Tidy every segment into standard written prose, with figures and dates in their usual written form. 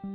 Well,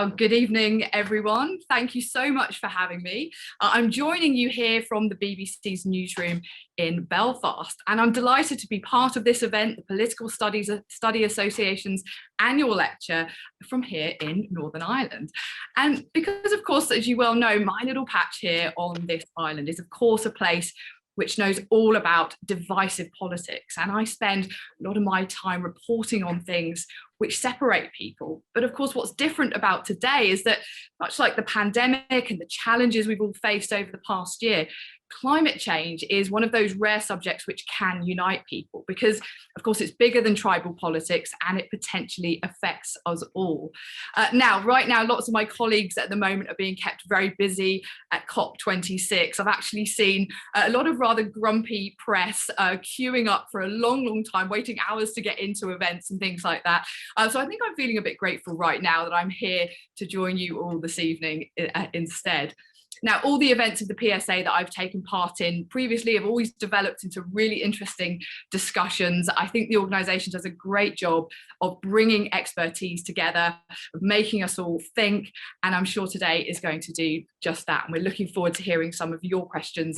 good evening, everyone. Thank you so much for having me. I'm joining you here from the BBC's newsroom in Belfast, and I'm delighted to be part of this event, the Political Study Association's annual lecture from here in Northern Ireland. And because, of course, as you well know, my little patch here on this island is, of course, a place which knows all about divisive politics. And I spend a lot of my time reporting on things which separate people. But of course, what's different about today is that, much like the pandemic and the challenges we've all faced over the past year, climate change is one of those rare subjects which can unite people because, of course, it's bigger than tribal politics and it potentially affects us all. Right now, lots of my colleagues at the moment are being kept very busy at COP26. I've actually seen a lot of rather grumpy press queuing up for a long time, waiting hours to get into events and things like that. So I think I'm feeling a bit grateful right now that I'm here to join you all this evening instead. Now, all the events of the PSA that I've taken part in previously have always developed into really interesting discussions. I think the organisation does a great job of bringing expertise together, of making us all think, and I'm sure today is going to do just that. And we're looking forward to hearing some of your questions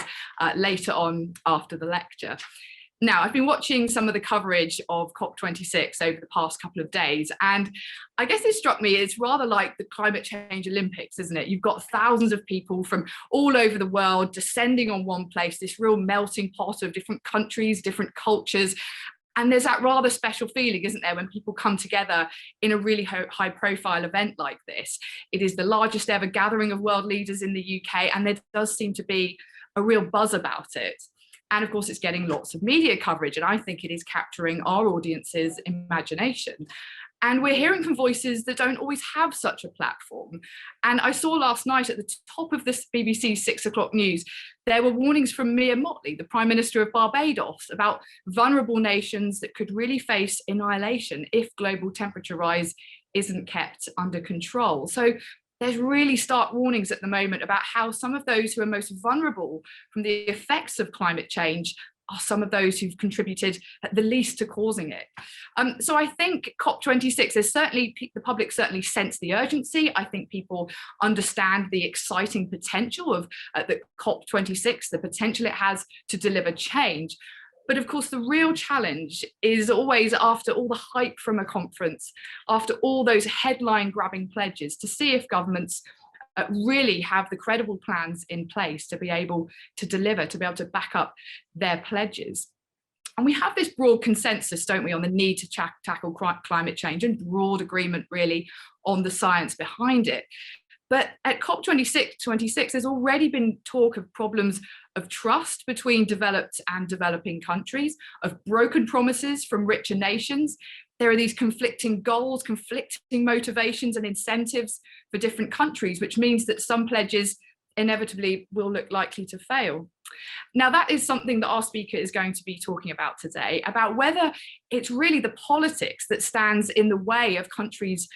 later on after the lecture. Now, I've been watching some of the coverage of COP26 over the past couple of days, and I guess it struck me it's rather like the climate change Olympics, isn't it? You've got thousands of people from all over the world descending on one place, this real melting pot of different countries, different cultures. And there's that rather special feeling, isn't there, when people come together in a really high profile event like this. It is the largest ever gathering of world leaders in the UK, and there does seem to be a real buzz about it. And of course, it's getting lots of media coverage, and I think it is capturing our audience's imagination. And we're hearing from voices that don't always have such a platform. And I saw last night at the top of this BBC 6 o'clock news, there were warnings from Mia Mottley, the Prime Minister of Barbados, about vulnerable nations that could really face annihilation if global temperature rise isn't kept under control. So there's really stark warnings at the moment about how some of those who are most vulnerable from the effects of climate change are some of those who've contributed at the least to causing it. So I think COP26 is certainly, the public certainly sense the urgency. I think people understand the exciting potential of the COP26, the potential it has to deliver change. But of course, the real challenge is always after all the hype from a conference, after all those headline grabbing pledges, to see if governments really have the credible plans in place to be able to deliver, to be able to back up their pledges. And we have this broad consensus, don't we, on the need to tackle climate change and broad agreement really on the science behind it. But at COP26, there's already been talk of problems of trust between developed and developing countries, of broken promises from richer nations. There are these conflicting goals, conflicting motivations and incentives for different countries, which means that some pledges inevitably will look likely to fail. Now, that is something that our speaker is going to be talking about today, about whether it's really the politics that stands in the way of countries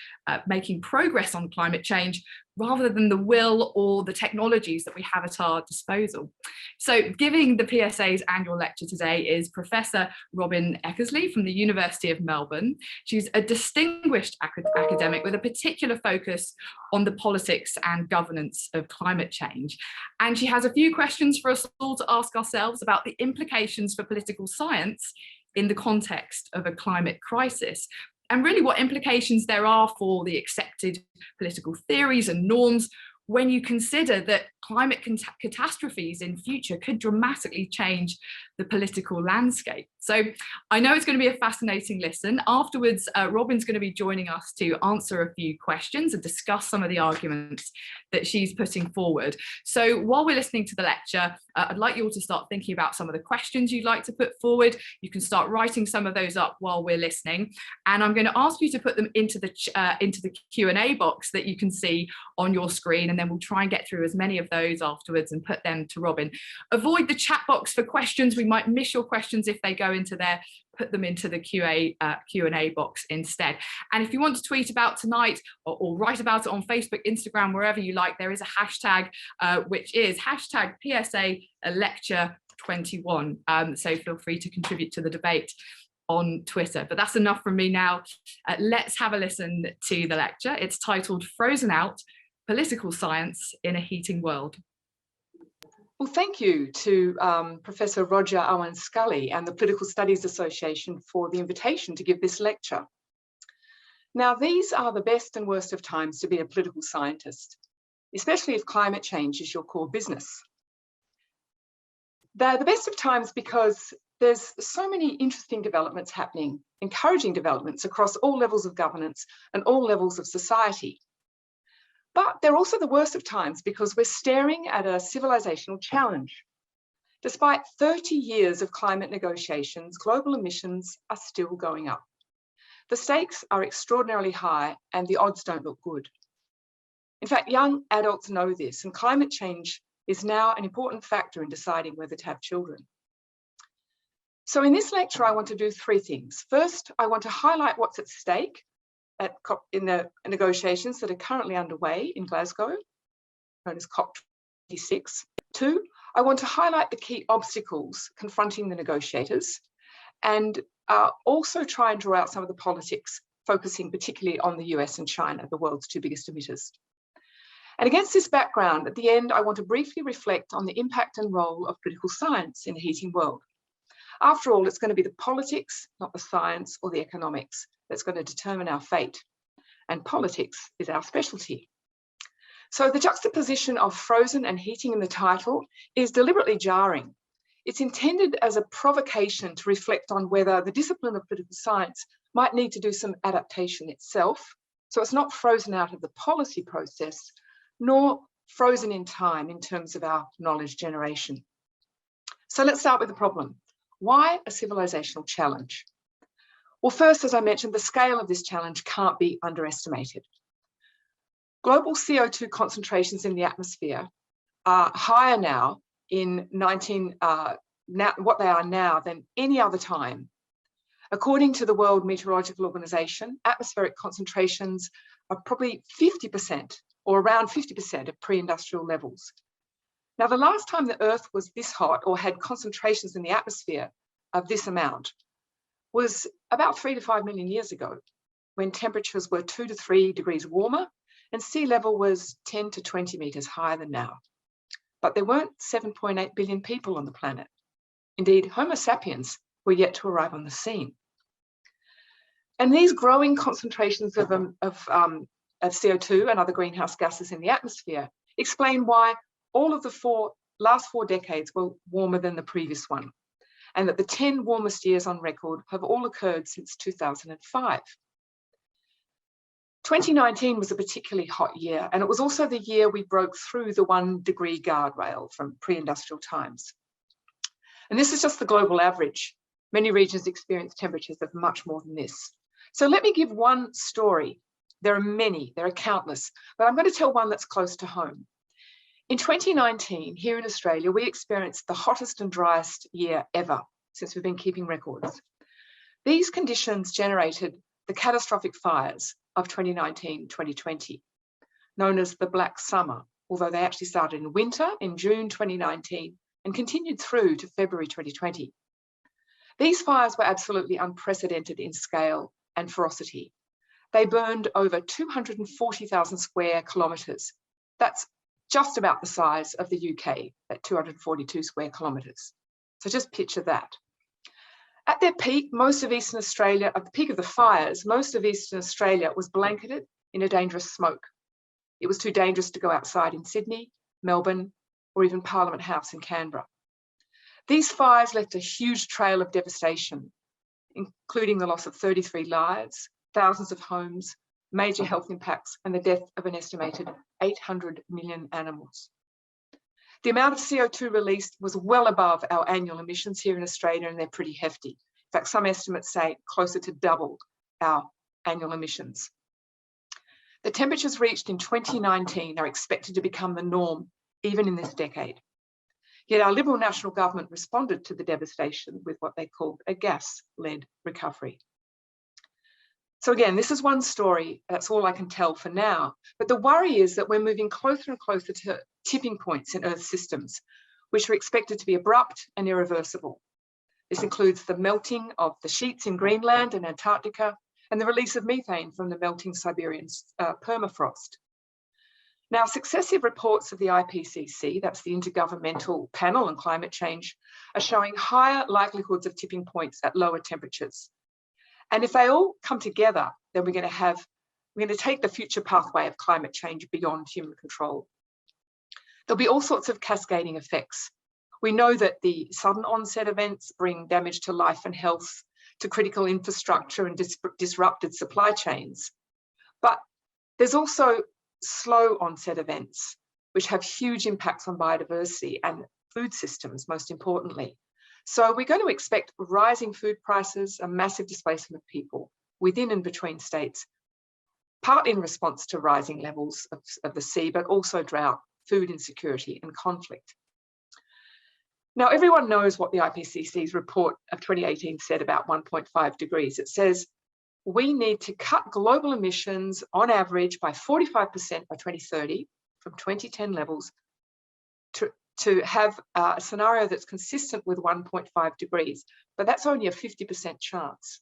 making progress on climate change, rather than the will or the technologies that we have at our disposal. So giving the PSA's annual lecture today is Professor Robyn Eckersley from the University of Melbourne. She's a distinguished academic with a particular focus on the politics and governance of climate change. And she has a few questions for us all to ask ourselves about the implications for political science in the context of a climate crisis, and really what implications there are for the accepted political theories and norms when you consider that climate catastrophes in future could dramatically change the political landscape. So I know it's going to be a fascinating listen. Afterwards, Robyn's going to be joining us to answer a few questions and discuss some of the arguments that she's putting forward. So while we're listening to the lecture, I'd like you all to start thinking about some of the questions you'd like to put forward. You can start writing some of those up while we're listening. And I'm going to ask you to put them into the Q&A box that you can see on your screen. and then we'll try and get through as many of those afterwards and put them to Robyn. Avoid the chat box for questions. We might miss your questions if they go into there. Put them into the Q&A box instead. And if you want to tweet about tonight or write about it on Facebook, Instagram, wherever you like, there is a hashtag, which is hashtag PSA Lecture 21. So feel free to contribute to the debate on Twitter. But that's enough from me now. Let's have a listen to the lecture. It's titled Frozen Out: Political Science in a Heating World. Well, thank you to Professor Roger Awan-Scully and the Political Studies Association for the invitation to give this lecture. Now, these are the best and worst of times to be a political scientist, especially if climate change is your core business. They're the best of times because there's so many interesting developments happening, encouraging developments across all levels of governance and all levels of society. But they're also the worst of times because we're staring at a civilisational challenge. Despite 30 years of climate negotiations, global emissions are still going up. The stakes are extraordinarily high and the odds don't look good. In fact, young adults know this, and climate change is now an important factor in deciding whether to have children. So in this lecture, I want to do three things. First, I want to highlight what's at stake in the negotiations that are currently underway in Glasgow, known as COP26. Two, I want to highlight the key obstacles confronting the negotiators and also try and draw out some of the politics, focusing particularly on the US and China, the world's two biggest emitters. And against this background, at the end, I want to briefly reflect on the impact and role of political science in a heating world. After all, it's going to be the politics, not the science or the economics, that's going to determine our fate. And politics is our specialty. So the juxtaposition of frozen and heating in the title is deliberately jarring. It's intended as a provocation to reflect on whether the discipline of political science might need to do some adaptation itself. So it's not frozen out of the policy process, nor frozen in time in terms of our knowledge generation. So let's start with the problem. Why a civilisational challenge? Well, first, as I mentioned, the scale of this challenge can't be underestimated. Global CO2 concentrations in the atmosphere are higher now in what they are now than any other time. According to the World Meteorological Organization, atmospheric concentrations are probably 50% or around 50% of pre-industrial levels. Now, the last time the Earth was this hot or had concentrations in the atmosphere of this amount was about 3 to 5 million years ago, when temperatures were 2 to 3 degrees warmer and sea level was 10 to 20 meters higher than now. But there weren't 7.8 billion people on the planet. Indeed, Homo sapiens were yet to arrive on the scene. And these growing concentrations of CO2 and other greenhouse gases in the atmosphere explain why all of the last four decades were warmer than the previous one, and that the 10 warmest years on record have all occurred since 2005. 2019 was a particularly hot year, and it was also the year we broke through the 1 degree guardrail from pre-industrial times. And this is just the global average. Many regions experience temperatures of much more than this. So let me give one story. There are many, there are countless, but I'm going to tell one that's close to home. In 2019, here in Australia, we experienced the hottest and driest year ever since we've been keeping records. These conditions generated the catastrophic fires of 2019-2020, known as the Black Summer, although they actually started in winter in June 2019 and continued through to February 2020. These fires were absolutely unprecedented in scale and ferocity. They burned over 240,000 square kilometres. That's just about the size of the UK at 242 square kilometres. So just picture that. At their peak, most of Eastern Australia, at the peak of the fires, most of Eastern Australia was blanketed in a dangerous smoke. It was too dangerous to go outside in Sydney, Melbourne, or even Parliament House in Canberra. These fires left a huge trail of devastation, including the loss of 33 lives, thousands of homes, major health impacts, and the death of an estimated 800 million animals. The amount of CO2 released was well above our annual emissions here in Australia, and they're pretty hefty. In fact, some estimates say closer to double our annual emissions. The temperatures reached in 2019 are expected to become the norm even in this decade. Yet our Liberal National Government responded to the devastation with what they called a gas-led recovery. So again, this is one story, that's all I can tell for now. But the worry is that we're moving closer and closer to tipping points in Earth systems, which are expected to be abrupt and irreversible. This includes the melting of the sheets in Greenland and Antarctica and the release of methane from the melting Siberian permafrost. Now, successive reports of the IPCC, that's the Intergovernmental Panel on Climate Change, are showing higher likelihoods of tipping points at lower temperatures. And if they all come together, then we're going to take the future pathway of climate change beyond human control. There'll be all sorts of cascading effects. We know that the sudden onset events bring damage to life and health, to critical infrastructure and disrupted supply chains. But there's also slow onset events, which have huge impacts on biodiversity and food systems, most importantly. So we're going to expect rising food prices, a massive displacement of people within and between states, part in response to rising levels of the sea, but also drought, food insecurity and conflict. Now, everyone knows what the IPCC's report of 2018 said about 1.5 degrees. It says, we need to cut global emissions on average by 45% by 2030 from 2010 levels to have a scenario that's consistent with 1.5 degrees, but that's only a 50% chance.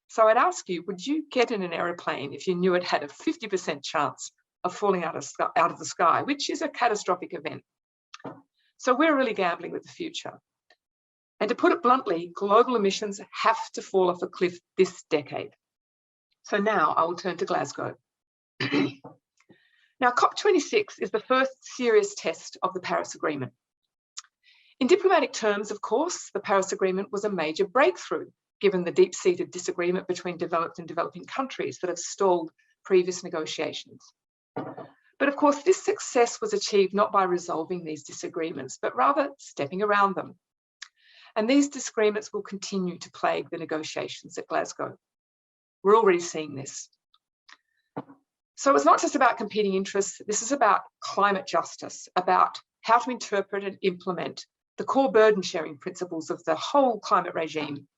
So I'd ask you, would you get in an aeroplane if you knew it had a 50% chance of falling out of the sky, which is a catastrophic event? So we're really gambling with the future. And to put it bluntly, global emissions have to fall off a cliff this decade. So now I will turn to Glasgow. Now, COP26 is the first serious test of the Paris Agreement. In diplomatic terms, of course, the Paris Agreement was a major breakthrough, given the deep-seated disagreement between developed and developing countries that have stalled previous negotiations. But of course, this success was achieved not by resolving these disagreements, but rather stepping around them. And these disagreements will continue to plague the negotiations at Glasgow. We're already seeing this. So it's not just about competing interests. This is about climate justice, about how to interpret and implement the core burden sharing principles of the whole climate regime,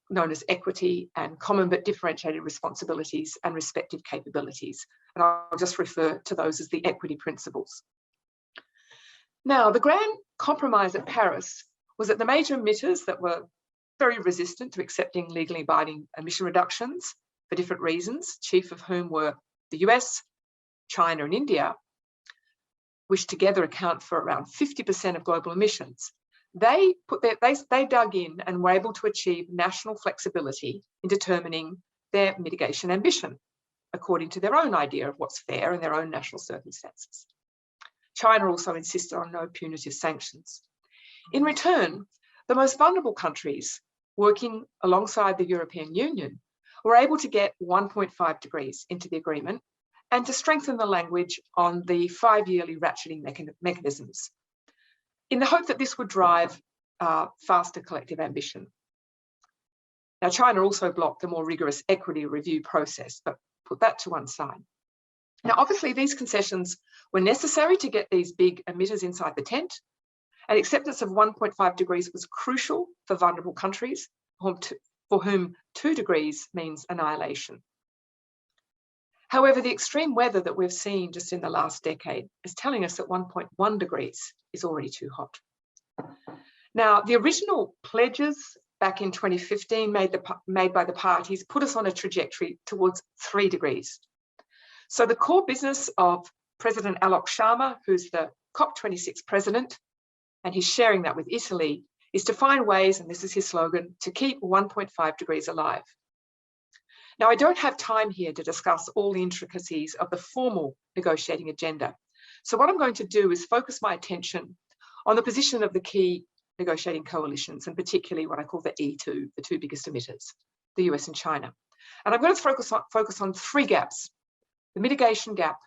known as equity and common but differentiated responsibilities and respective capabilities. And I'll just refer to those as the equity principles. Now, the grand compromise at Paris was that the major emitters that were very resistant to accepting legally binding emission reductions for different reasons, chief of whom were the US, China and India, which together account for around 50% of global emissions. They dug in and were able to achieve national flexibility in determining their mitigation ambition, according to their own idea of what's fair in their own national circumstances. China also insisted on no punitive sanctions. In return, the most vulnerable countries working alongside the European Union were able to get 1.5 degrees into the agreement and to strengthen the language on the 5-yearly ratcheting mechanisms, in the hope that this would drive faster collective ambition. Now, China also blocked the more rigorous equity review process, but put that to one side. Now, obviously, these concessions were necessary to get these big emitters inside the tent, and acceptance of 1.5 degrees was crucial for vulnerable countries for whom 2 degrees means annihilation. However, the extreme weather that we've seen just in the last decade is telling us that 1.1 degrees is already too hot. Now, the original pledges back in 2015 made by the parties put us on a trajectory towards 3 degrees. So the core business of President Alok Sharma, who's the COP26 president, and he's sharing that with Italy, is to find ways, and this is his slogan, to keep 1.5 degrees alive. Now, I don't have time here to discuss all the intricacies of the formal negotiating agenda. So what I'm going to do is focus my attention on the position of the key negotiating coalitions, and particularly what I call the E2, the 2 biggest emitters, the US and China. And I'm going to focus on 3 gaps: the mitigation gap,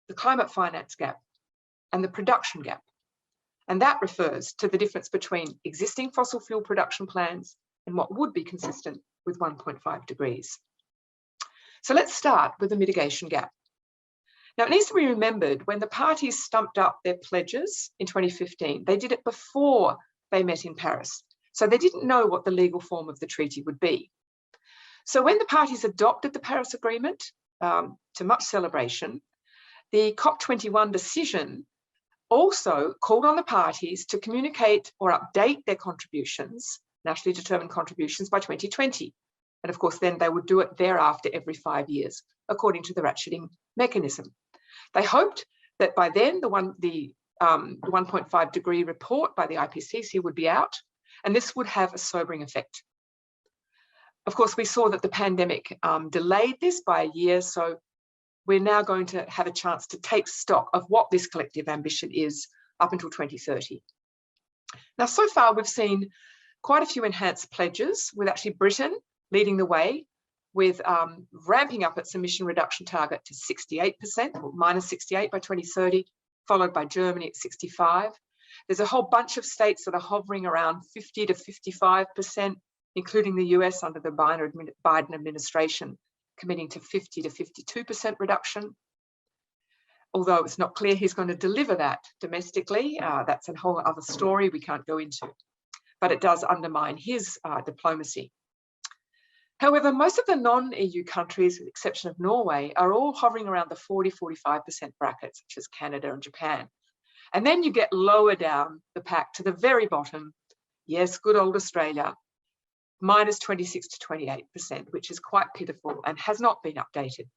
the climate finance gap, and the production gap. And that refers to the difference between existing fossil fuel production plans and what would be consistent with 1.5 degrees. So let's start with the mitigation gap. Now, it needs to be remembered when the parties stumped up their pledges in 2015, they did it before they met in Paris. So they didn't know what the legal form of the treaty would be. So when the parties adopted the Paris Agreement, to much celebration, the COP21 decision also called on the parties to communicate or update their contributions, nationally determined contributions, by 2020. And of course, then they would do it thereafter every 5 years, according to the ratcheting mechanism. They hoped that by then the 1.5 degree report by the IPCC would be out, and this would have a sobering effect. Of course, we saw that the pandemic delayed this by a year, so we're now going to have a chance to take stock of what this collective ambition is up until 2030. Now, so far, we've seen quite a few enhanced pledges, with actually Britain leading the way with ramping up its emission reduction target to 68%, or minus 68 by 2030, followed by Germany at 65. There's a whole bunch of states that are hovering around 50 to 55%, including the US under the Biden administration, committing to 50 to 52% reduction. Although it's not clear he's going to deliver that domestically, that's a whole other story we can't go into, but it does undermine his diplomacy. However, most of the non-EU countries, with the exception of Norway, are all hovering around the 40-45% bracket, such as Canada and Japan. And then you get lower down the pack to the very bottom, yes, good old Australia, minus 26 to 28%, which is quite pitiful and has not been updated.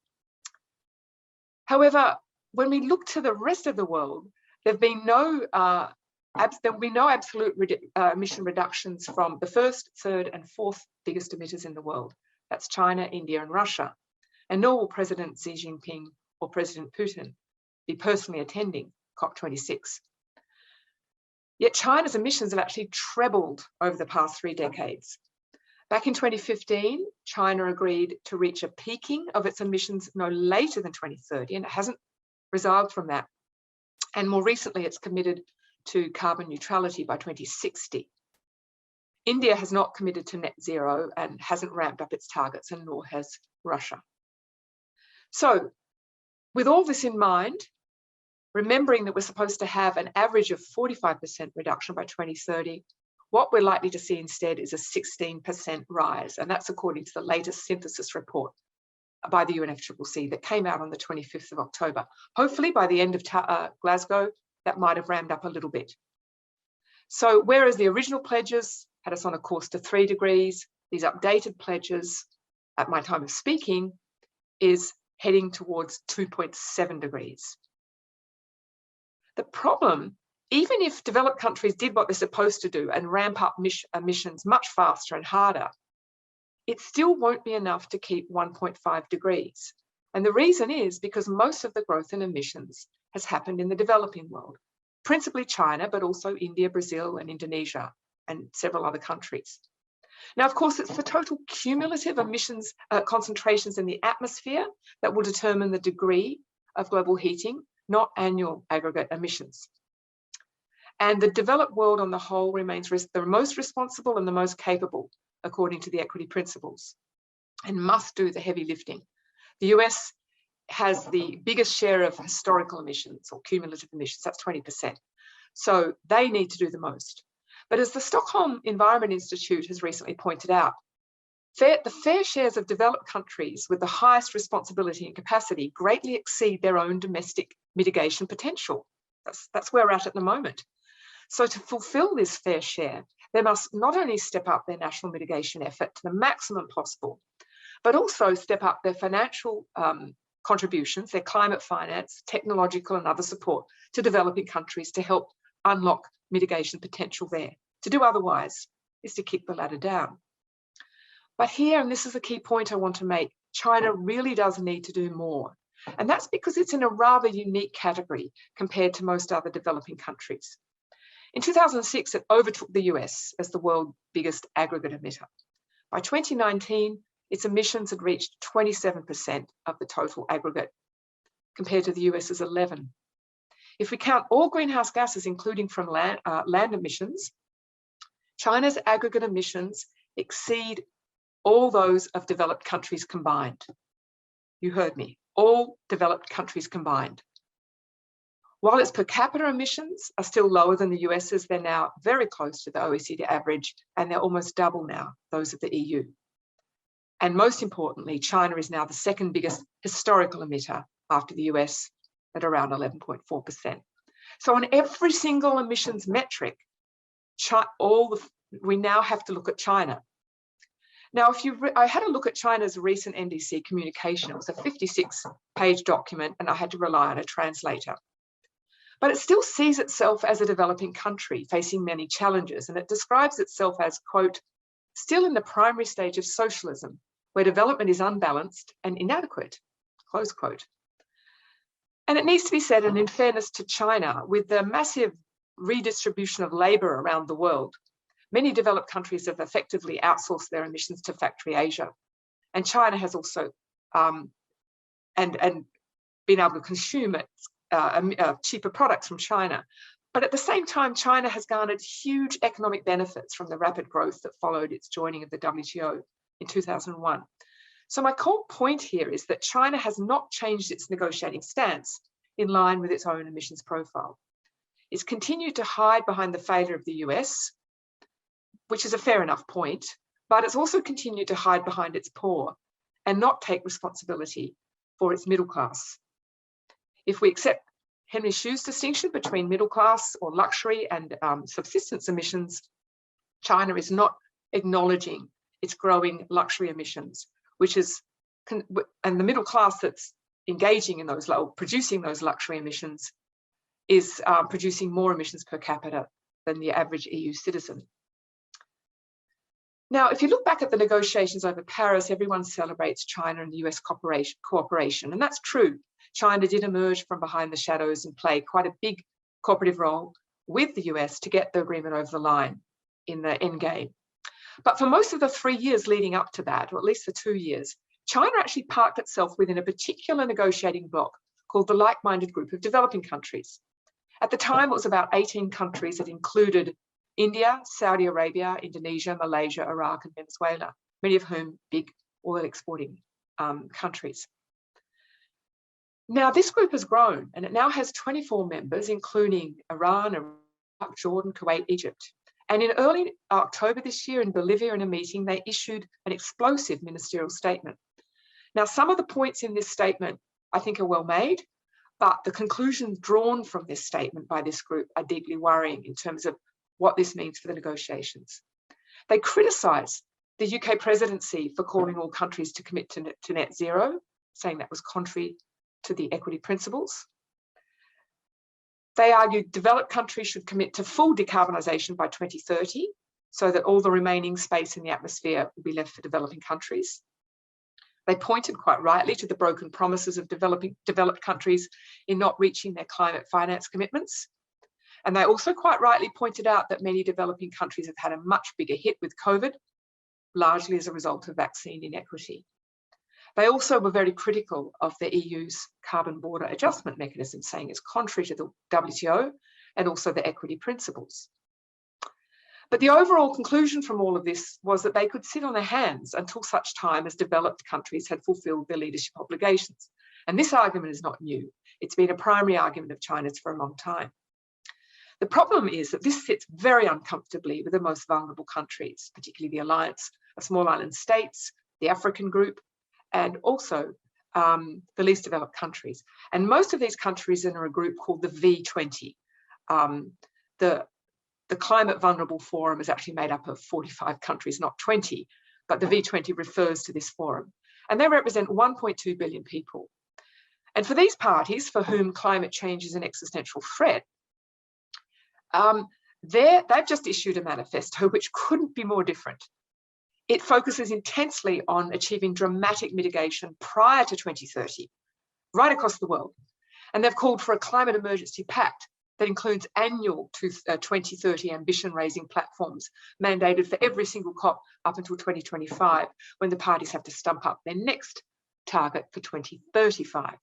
However, when we look to the rest of the world, there'll be no absolute emission reductions from the first, third, and fourth biggest emitters in the world. That's China, India, and Russia. And nor will President Xi Jinping or President Putin be personally attending COP26. Yet China's emissions have actually trebled over the past 3 decades. Back in 2015, China agreed to reach a peaking of its emissions no later than 2030, and it hasn't resolved from that. And more recently, it's committed to carbon neutrality by 2060. India has not committed to net zero and hasn't ramped up its targets, and nor has Russia. So, with all this in mind, remembering that we're supposed to have an average of 45% reduction by 2030, what we're likely to see instead is a 16% rise, and that's according to the latest synthesis report by the UNFCCC that came out on the 25th of October. Hopefully by the end of Glasgow, that might have ramped up a little bit. So whereas the original pledges had us on a course to 3 degrees, these updated pledges, at my time of speaking, is heading towards 2.7 degrees. The problem, even if developed countries did what they're supposed to do and ramp up emissions much faster and harder, it still won't be enough to keep 1.5 degrees. And the reason is because most of the growth in emissions has happened in the developing world, principally China, but also India, Brazil, and Indonesia, and several other countries. Now, of course, it's the total cumulative emissions concentrations in the atmosphere that will determine the degree of global heating, not annual aggregate emissions. And the developed world on the whole remains the most responsible and the most capable, according to the equity principles, and must do the heavy lifting. The US has the biggest share of historical emissions or cumulative emissions, that's 20%. So they need to do the most. But as the Stockholm Environment Institute has recently pointed out, the fair shares of developed countries with the highest responsibility and capacity greatly exceed their own domestic mitigation potential. That's where we're at the moment. So to fulfill this fair share, they must not only step up their national mitigation effort to the maximum possible, but also step up their financial contributions, their climate finance, technological and other support to developing countries to help unlock mitigation potential there. To do otherwise is to kick the ladder down. But here, and this is a key point I want to make, China really does need to do more. And that's because it's in a rather unique category compared to most other developing countries. In 2006, it overtook the US as the world's biggest aggregate emitter. By 2019, its emissions had reached 27% of the total aggregate, compared to the US's 11%. If we count all greenhouse gases, including from land emissions, China's aggregate emissions exceed all those of developed countries combined. You heard me, all developed countries combined. While its per capita emissions are still lower than the US's, they're now very close to the OECD average, and they're almost double now those of the EU. And most importantly, China is now the second biggest historical emitter after the US at around 11.4%. So on every single emissions metric, we now have to look at China. Now, I had a look at China's recent NDC communication. It was a 56-page document, and I had to rely on a translator. But it still sees itself as a developing country facing many challenges, and it describes itself as, quote, still in the primary stage of socialism, where development is unbalanced and inadequate, close quote. And it needs to be said, and in fairness to China, with the massive redistribution of labor around the world, many developed countries have effectively outsourced their emissions to factory Asia. And China has also and been able to consume cheaper products from China. But at the same time, China has garnered huge economic benefits from the rapid growth that followed its joining of the WTO in 2001. So my core point here is that China has not changed its negotiating stance in line with its own emissions profile. It's continued to hide behind the failure of the US, which is a fair enough point, but it's also continued to hide behind its poor and not take responsibility for its middle class. If we accept Henry Hsu's distinction between middle class or luxury and subsistence emissions, China is not acknowledging its growing luxury emissions, and the middle class that's engaging in those, producing those luxury emissions is producing more emissions per capita than the average EU citizen. Now, if you look back at the negotiations over Paris, everyone celebrates China and the US cooperation, and that's true. China did emerge from behind the shadows and play quite a big cooperative role with the US to get the agreement over the line in the end game. But for most of the 3 years leading up to that, or at least the 2 years, China actually parked itself within a particular negotiating bloc called the like-minded group of developing countries. At the time, it was about 18 countries that included India, Saudi Arabia, Indonesia, Malaysia, Iraq, and Venezuela, many of whom big oil exporting countries. Now, this group has grown, and it now has 24 members, including Iran, Iraq, Jordan, Kuwait, Egypt. And in early October this year in Bolivia, in a meeting, they issued an explosive ministerial statement. Now, some of the points in this statement, I think, are well made, but the conclusions drawn from this statement by this group are deeply worrying in terms of what this means for the negotiations. They criticise the UK presidency for calling all countries to commit to net zero, saying that was contrary to the equity principles. They argued developed countries should commit to full decarbonisation by 2030, so that all the remaining space in the atmosphere will be left for developing countries. They pointed quite rightly to the broken promises of developed countries in not reaching their climate finance commitments. And they also quite rightly pointed out that many developing countries have had a much bigger hit with COVID, largely as a result of vaccine inequity. They also were very critical of the EU's carbon border adjustment mechanism, saying it's contrary to the WTO and also the equity principles. But the overall conclusion from all of this was that they could sit on their hands until such time as developed countries had fulfilled their leadership obligations. And this argument is not new. It's been a primary argument of China's for a long time. The problem is that this sits very uncomfortably with the most vulnerable countries, particularly the alliance of small island states, the African group, and also the least developed countries. And most of these countries are in a group called the V20. The Climate Vulnerable Forum is actually made up of 45 countries, not 20, but the V20 refers to this forum. And they represent 1.2 billion people. And for these parties, for whom climate change is an existential threat, they've just issued a manifesto which couldn't be more different. It focuses intensely on achieving dramatic mitigation prior to 2030, right across the world. And they've called for a climate emergency pact that includes annual 2030 ambition-raising platforms mandated for every single COP up until 2025, when the parties have to stump up their next target for 2035.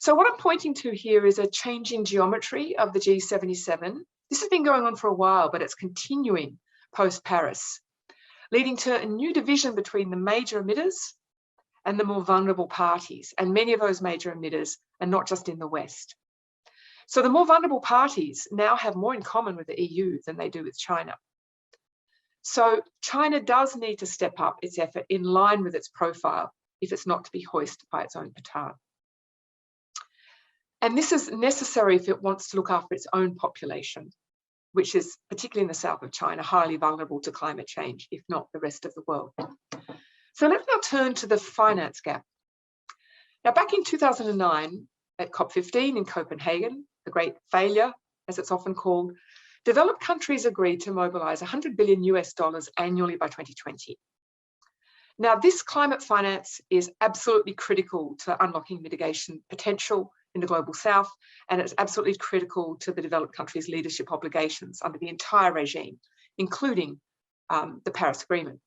So what I'm pointing to here is a changing geometry of the G77. This has been going on for a while, but it's continuing post-Paris, leading to a new division between the major emitters and the more vulnerable parties. And many of those major emitters are not just in the West. So the more vulnerable parties now have more in common with the EU than they do with China. So China does need to step up its effort in line with its profile if it's not to be hoisted by its own petard. And this is necessary if it wants to look after its own population, which is, particularly in the south of China, highly vulnerable to climate change, if not the rest of the world. So let's now turn to the finance gap. Now, back in 2009, at COP15 in Copenhagen, the great failure, as it's often called, developed countries agreed to mobilize $100 billion annually by 2020. Now, this climate finance is absolutely critical to unlocking mitigation potential in the global south, and it's absolutely critical to the developed countries' leadership obligations under the entire regime, including the Paris Agreement.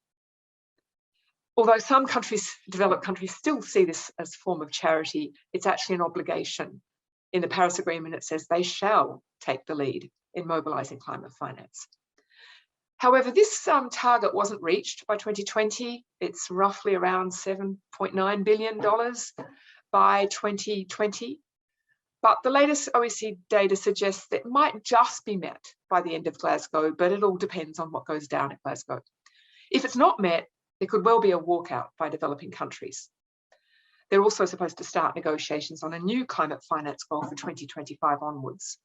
Although some countries, developed countries, still see this as a form of charity, it's actually an obligation. In the Paris Agreement, it says they shall take the lead in mobilizing climate finance. However, this target wasn't reached by 2020. It's roughly around $7.9 billion by 2020. But the latest OECD data suggests that it might just be met by the end of Glasgow, but it all depends on what goes down at Glasgow. If it's not met, there could well be a walkout by developing countries. They're also supposed to start negotiations on a new climate finance goal for 2025 onwards.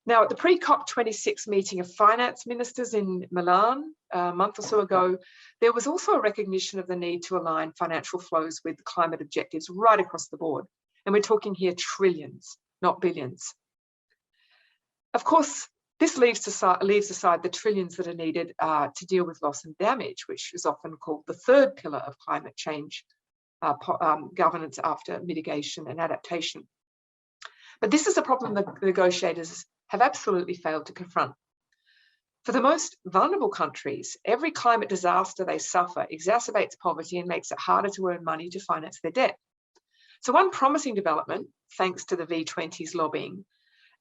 Now, at the pre-COP26 meeting of finance ministers in Milan a month or so ago, there was also a recognition of the need to align financial flows with climate objectives right across the board. And we're talking here trillions, not billions. Of course, this leaves aside the trillions that are needed to deal with loss and damage, which is often called the third pillar of climate change governance after mitigation and adaptation. But this is a problem that negotiators have absolutely failed to confront. For the most vulnerable countries, every climate disaster they suffer exacerbates poverty and makes it harder to earn money to finance their debt. So one promising development, thanks to the V20's lobbying,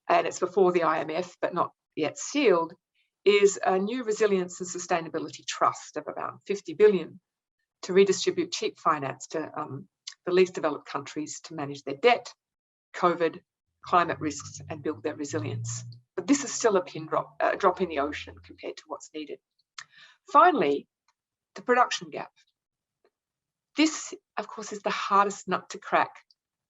and it's before the IMF, but not yet sealed, is a new resilience and sustainability trust of about 50 billion to redistribute cheap finance to the least developed countries to manage their debt, COVID, climate risks, and build their resilience. But this is still a drop in the ocean compared to what's needed. Finally, the production gap. This, of course, is the hardest nut to crack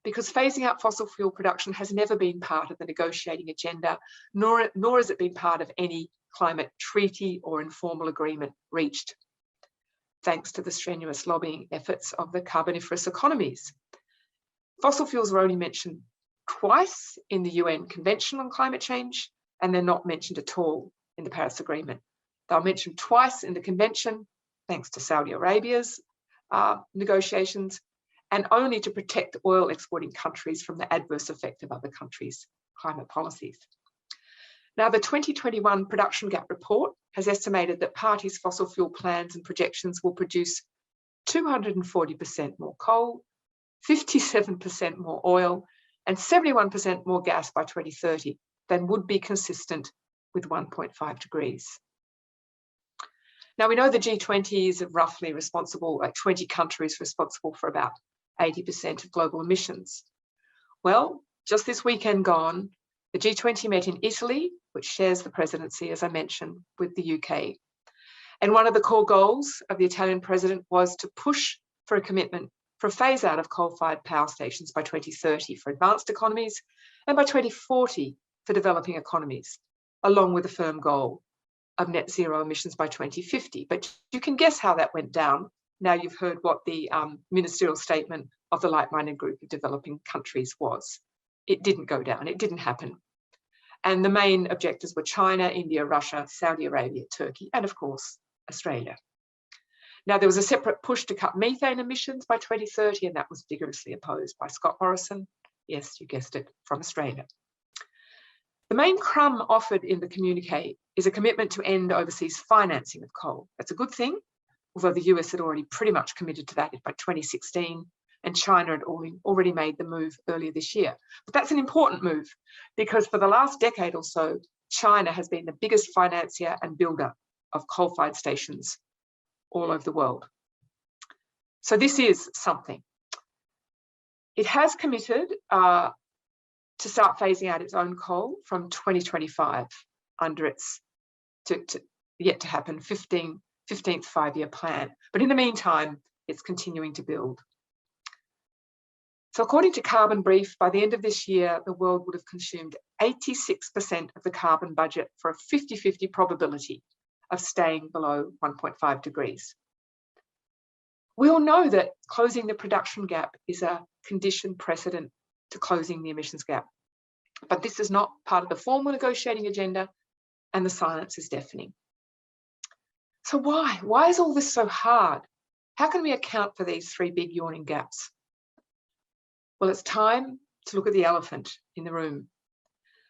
because phasing out fossil fuel production has never been part of the negotiating agenda, nor has it been part of any climate treaty or informal agreement reached, thanks to the strenuous lobbying efforts of the carboniferous economies. Fossil fuels were only mentioned twice in the UN Convention on Climate Change, and they're not mentioned at all in the Paris Agreement. They're mentioned twice in the Convention, thanks to Saudi Arabia's negotiations, and only to protect oil exporting countries from the adverse effect of other countries' climate policies. Now, the 2021 Production Gap Report has estimated that parties' fossil fuel plans and projections will produce 240% more coal, 57% more oil, and 71% more gas by 2030 than would be consistent with 1.5 degrees. Now, we know the G20 is roughly responsible, like 20 countries responsible for about 80% of global emissions. Well, just this weekend gone, the G20 met in Italy, which shares the presidency, as I mentioned, with the UK. And one of the core goals of the Italian president was to push for a commitment for a phase out of coal-fired power stations by 2030 for advanced economies and by 2040 for developing economies, along with a firm goal of net zero emissions by 2050. But you can guess how that went down. Now you've heard what the ministerial statement of the like-minded group of developing countries was. It didn't go down, it didn't happen. And the main objectives were China, India, Russia, Saudi Arabia, Turkey, and of course, Australia. Now, there was a separate push to cut methane emissions by 2030, and that was vigorously opposed by Scott Morrison. Yes, you guessed it, from Australia. The main crumb offered in the communique is a commitment to end overseas financing of coal. That's a good thing, although the US had already pretty much committed to that by 2016, and China had already made the move earlier this year. But that's an important move because for the last decade or so, China has been the biggest financier and builder of coal-fired stations all over the world. So this is something. It has committed to start phasing out its own coal from 2025 under its yet to happen 15th five-year plan. But in the meantime, it's continuing to build. So according to Carbon Brief, by the end of this year, the world would have consumed 86% of the carbon budget for a 50-50 probability of staying below 1.5 degrees. We all know that closing the production gap is a condition precedent to closing the emissions gap. But this is not part of the formal negotiating agenda, and the silence is deafening. So why? Why is all this so hard? How can we account for these three big yawning gaps? Well, it's time to look at the elephant in the room.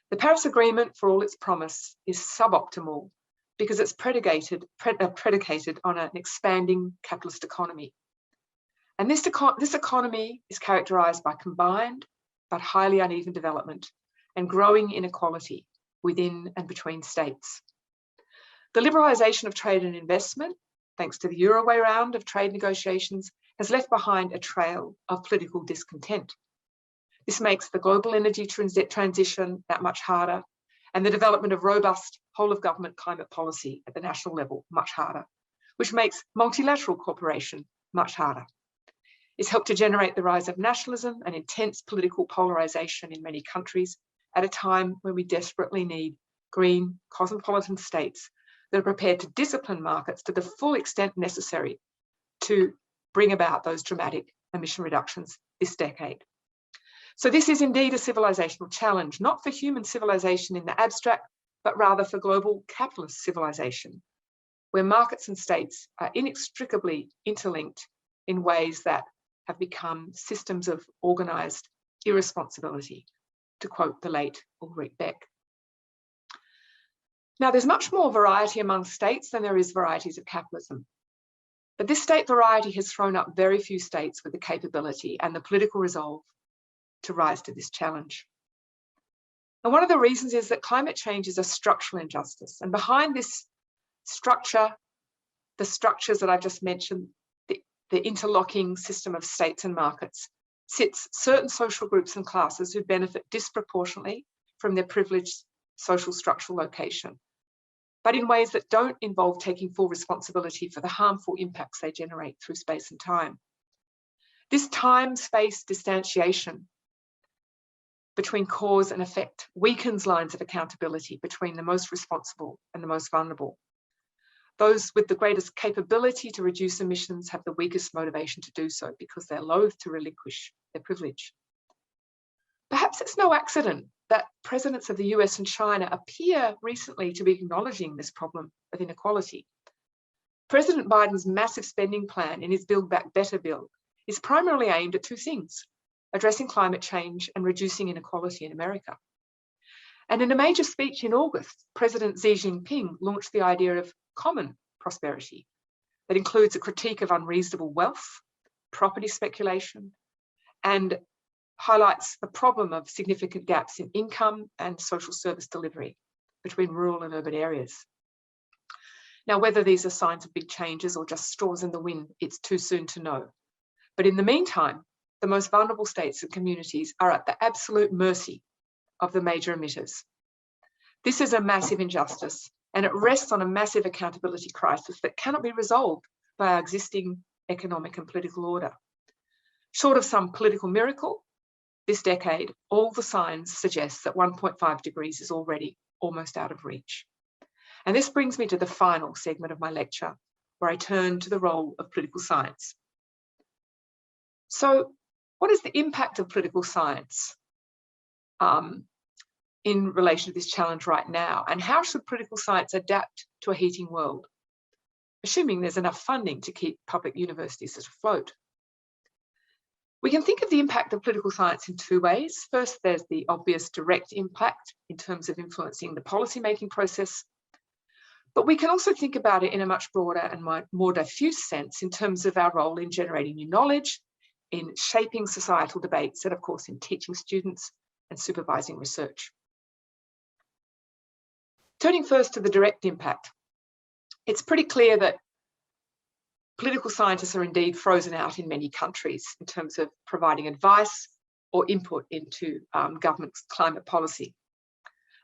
The Paris Agreement, for all its promise, is suboptimal because it's predicated on an expanding capitalist economy. And this economy is characterised by combined but highly uneven development and growing inequality within and between states. The liberalisation of trade and investment, thanks to the Euroway round of trade negotiations, has left behind a trail of political discontent. This makes the global energy transition that much harder, and the development of robust whole-of-government climate policy at the national level much harder, which makes multilateral cooperation much harder. It's helped to generate the rise of nationalism and intense political polarisation in many countries at a time when we desperately need green, cosmopolitan states that are prepared to discipline markets to the full extent necessary to bring about those dramatic emission reductions this decade. So this is indeed a civilisational challenge, not for human civilisation in the abstract, but rather for global capitalist civilisation, where markets and states are inextricably interlinked in ways that have become systems of organised irresponsibility, to quote the late Ulrich Beck. Now, there's much more variety among states than there is varieties of capitalism. But this state variety has thrown up very few states with the capability and the political resolve to rise to this challenge. And one of the reasons is that climate change is a structural injustice. And behind this structure, the structures that I've just mentioned, the interlocking system of states and markets, sits certain social groups and classes who benefit disproportionately from their privileged social structural location, but in ways that don't involve taking full responsibility for the harmful impacts they generate through space and time. This time-space distantiation between cause and effect weakens lines of accountability between the most responsible and the most vulnerable. Those with the greatest capability to reduce emissions have the weakest motivation to do so because they're loath to relinquish their privilege. Perhaps it's no accident that presidents of the US and China appear recently to be acknowledging this problem of inequality. President Biden's massive spending plan in his Build Back Better bill is primarily aimed at two things: addressing climate change and reducing inequality in America. And in a major speech in August, President Xi Jinping launched the idea of common prosperity that includes a critique of unreasonable wealth, property speculation, and highlights the problem of significant gaps in income and social service delivery between rural and urban areas. Now, whether these are signs of big changes or just straws in the wind, it's too soon to know. But in the meantime, the most vulnerable states and communities are at the absolute mercy of the major emitters. This is a massive injustice, and it rests on a massive accountability crisis that cannot be resolved by our existing economic and political order. Short of some political miracle, this decade, all the signs suggest that 1.5 degrees is already almost out of reach. And this brings me to the final segment of my lecture, where I turn to the role of political science. So, what is the impact of political science in relation to this challenge right now? And how should political science adapt to a heating world, assuming there's enough funding to keep public universities afloat? We can think of the impact of political science in two ways. First, there's the obvious direct impact in terms of influencing the policy-making process. But we can also think about it in a much broader and more diffuse sense in terms of our role in generating new knowledge, in shaping societal debates, and of course in teaching students and supervising research. Turning first to the direct impact, it's pretty clear that political scientists are indeed frozen out in many countries in terms of providing advice or input into government's climate policy.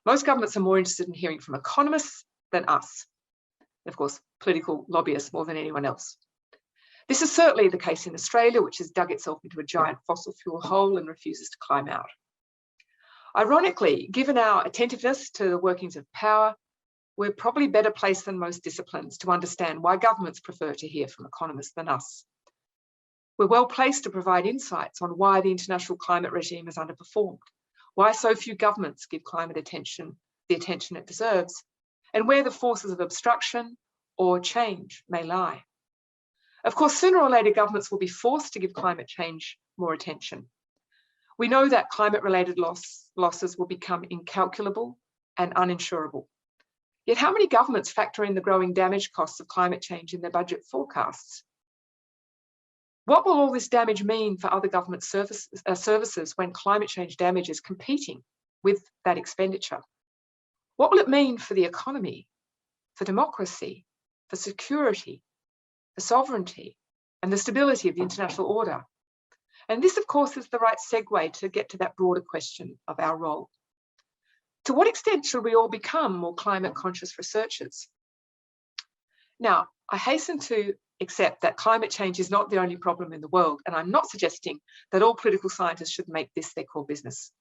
Most governments are more interested in hearing from economists than us. And of course, political lobbyists more than anyone else. This is certainly the case in Australia, which has dug itself into a giant fossil fuel hole and refuses to climb out. Ironically, given our attentiveness to the workings of power, we're probably better placed than most disciplines to understand why governments prefer to hear from economists than us. We're well placed to provide insights on why the international climate regime has underperformed, why so few governments give climate attention the attention it deserves, and where the forces of obstruction or change may lie. Of course, sooner or later, governments will be forced to give climate change more attention. We know that climate-related losses will become incalculable and uninsurable. Yet how many governments factor in the growing damage costs of climate change in their budget forecasts? What will all this damage mean for other government services when climate change damage is competing with that expenditure? What will it mean for the economy, for democracy, for security, for sovereignty, and the stability of the international order? And this, of course, is the right segue to get to that broader question of our role. To what extent should we all become more climate conscious researchers? Now, I hasten to accept that climate change is not the only problem in the world, and I'm not suggesting that all political scientists should make this their core business.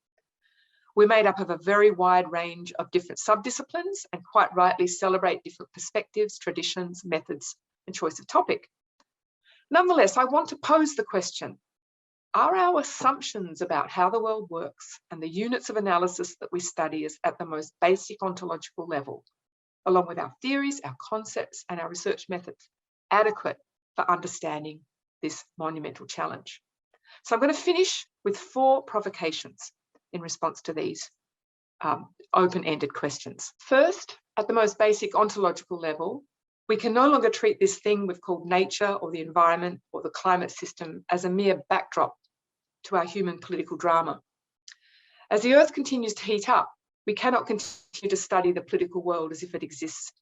We're made up of a very wide range of different subdisciplines and quite rightly celebrate different perspectives, traditions, methods, and choice of topic. Nonetheless, I want to pose the question, are our assumptions about how the world works and the units of analysis that we study is at the most basic ontological level, along with our theories, our concepts, and our research methods, adequate for understanding this monumental challenge? So I'm going to finish with 4 provocations in response to these open-ended questions. First, at the most basic ontological level, we can no longer treat this thing we've called nature or the environment or the climate system as a mere backdrop to our human political drama. As the Earth continues to heat up, we cannot continue to study the political world as if it exists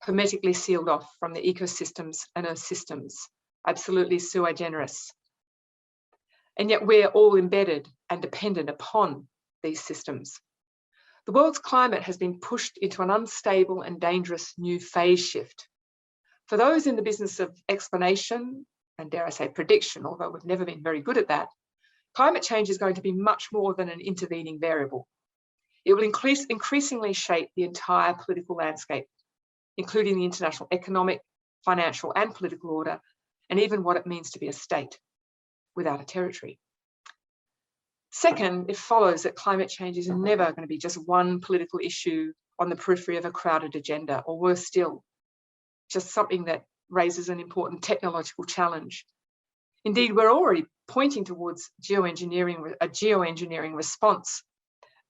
hermetically sealed off from the ecosystems and Earth systems, absolutely sui generis. And yet we're all embedded and dependent upon these systems. The world's climate has been pushed into an unstable and dangerous new phase shift. For those in the business of explanation, and dare I say prediction, although we've never been very good at that, climate change is going to be much more than an intervening variable. It will increasingly shape the entire political landscape, including the international economic, financial, and political order, and even what it means to be a state without a territory. Second, it follows that climate change is never going to be just one political issue on the periphery of a crowded agenda, or worse still, just something that raises an important technological challenge. Indeed, we're already pointing towards a geoengineering response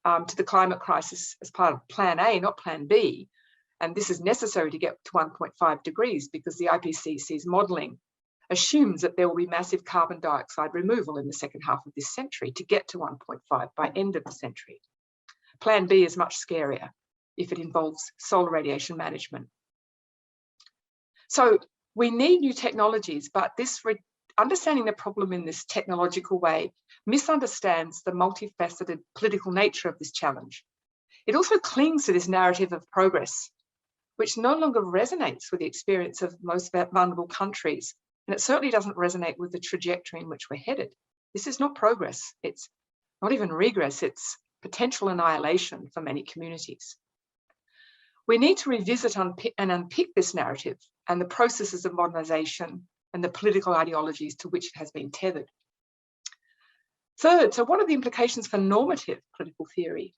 to the climate crisis as part of Plan A, not Plan B. And this is necessary to get to 1.5 degrees because the IPCC's modelling assumes that there will be massive carbon dioxide removal in the second half of this century to get to 1.5 by end of the century. Plan B is much scarier if it involves solar radiation management. So we need new technologies, but understanding the problem in this technological way misunderstands the multifaceted political nature of this challenge. It also clings to this narrative of progress, which no longer resonates with the experience of most vulnerable countries. And it certainly doesn't resonate with the trajectory in which we're headed. This is not progress. It's not even regress. It's potential annihilation for many communities. We need to revisit and unpick this narrative and the processes of modernisation and the political ideologies to which it has been tethered. Third, so what are the implications for normative political theory?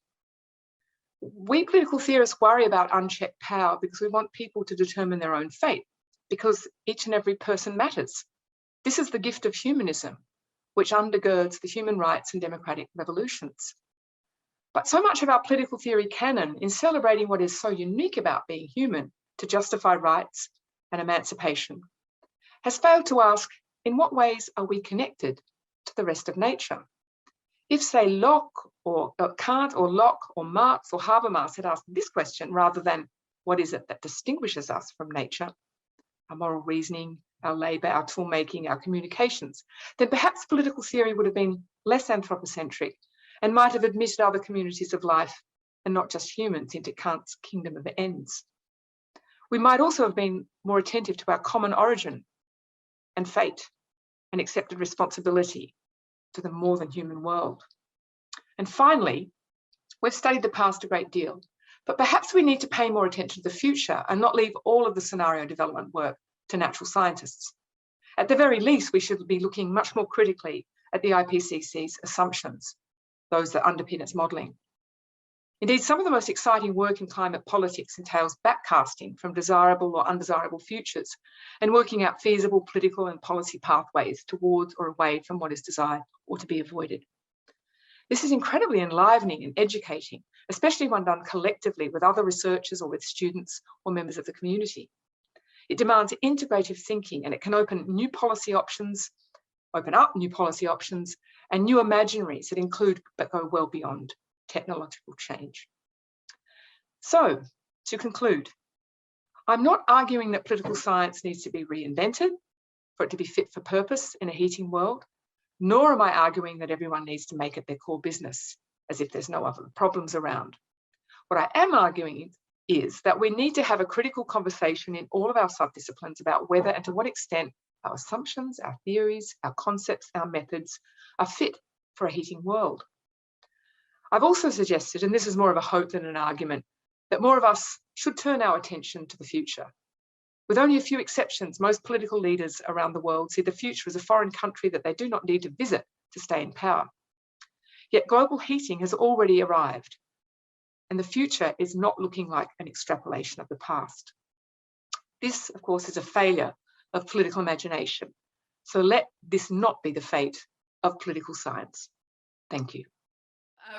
We political theorists worry about unchecked power because we want people to determine their own fate, because each and every person matters. This is the gift of humanism, which undergirds the human rights and democratic revolutions. But so much of our political theory canon, in celebrating what is so unique about being human to justify rights and emancipation, has failed to ask, in what ways are we connected to the rest of nature? If, say, Locke or Kant or Locke or Marx or Habermas had asked this question rather than what is it that distinguishes us from nature, our moral reasoning, our labour, our tool-making, our communications, then perhaps political theory would have been less anthropocentric and might have admitted other communities of life and not just humans into Kant's kingdom of ends. We might also have been more attentive to our common origin and fate and accepted responsibility to the more than human world. And finally, we've studied the past a great deal, but perhaps we need to pay more attention to the future and not leave all of the scenario development work to natural scientists. At the very least, we should be looking much more critically at the IPCC's assumptions, those that underpin its modelling. Indeed, some of the most exciting work in climate politics entails backcasting from desirable or undesirable futures and working out feasible political and policy pathways towards or away from what is desired or to be avoided. This is incredibly enlivening and educating, especially when done collectively with other researchers or with students or members of the community. It demands integrative thinking, and it can open up new policy options and new imaginaries that include but go well beyond technological change. So, to conclude, I'm not arguing that political science needs to be reinvented for it to be fit for purpose in a heating world, nor am I arguing that everyone needs to make it their core business, as if there's no other problems around. What I am arguing is that we need to have a critical conversation in all of our subdisciplines about whether and to what extent our assumptions, our theories, our concepts, our methods are fit for a heating world. I've also suggested, and this is more of a hope than an argument, that more of us should turn our attention to the future. With only a few exceptions, most political leaders around the world see the future as a foreign country that they do not need to visit to stay in power. Yet global heating has already arrived, and the future is not looking like an extrapolation of the past. This, of course, is a failure of political imagination. So let this not be the fate of political science. Thank you.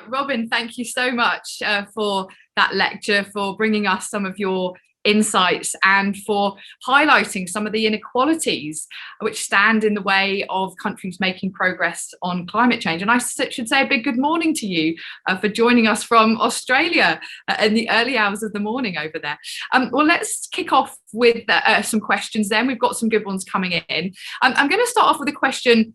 Robyn, thank you so much for that lecture, for bringing us some of your insights and for highlighting some of the inequalities which stand in the way of countries making progress on climate change. And I should say a big good morning to you for joining us from Australia in the early hours of the morning over there. Well, let's kick off with some questions then. We've got some good ones coming in. I'm going to start off with a question